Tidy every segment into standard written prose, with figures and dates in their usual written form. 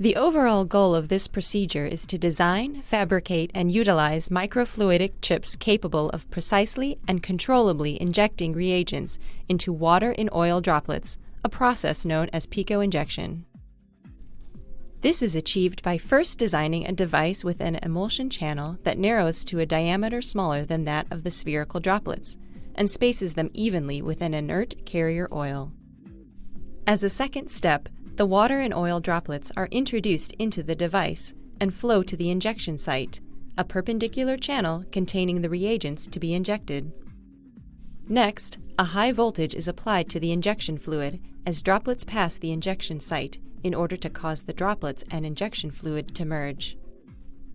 The overall goal of this procedure is to design, fabricate, and utilize microfluidic chips capable of precisely and controllably injecting reagents into water in oil droplets, a process known as picoinjection. This is achieved by first designing a device with an emulsion channel that narrows to a diameter smaller than that of the spherical droplets and spaces them evenly with an inert carrier oil. As a second step, the water and oil droplets are introduced into the device and flow to the injection site, a perpendicular channel containing the reagents to be injected. Next, a high voltage is applied to the injection fluid as droplets pass the injection site in order to cause the droplets and injection fluid to merge.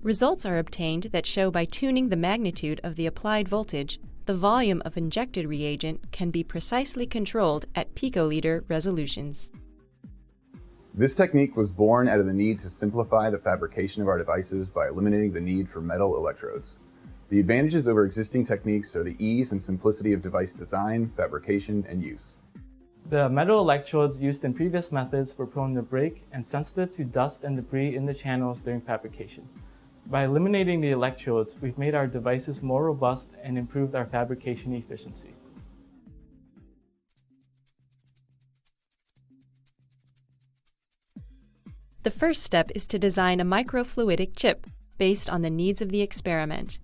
Results are obtained that show by tuning the magnitude of the applied voltage, the volume of injected reagent can be precisely controlled at picoliter resolutions. This technique was born out of the need to simplify the fabrication of our devices by eliminating the need for metal electrodes. The advantages over existing techniques are the ease and simplicity of device design, fabrication, and use. The metal electrodes used in previous methods were prone to break and sensitive to dust and debris in the channels during fabrication. By eliminating the electrodes, we've made our devices more robust and improved our fabrication efficiency. The first step is to design a microfluidic chip based on the needs of the experiment.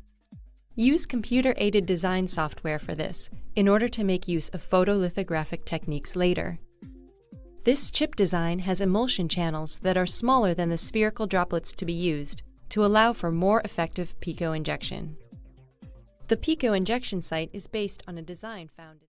Use computer-aided design software for this in order to make use of photolithographic techniques later. This chip design has emulsion channels that are smaller than the spherical droplets to be used to allow for more effective picoinjection. The picoinjection site is based on a design found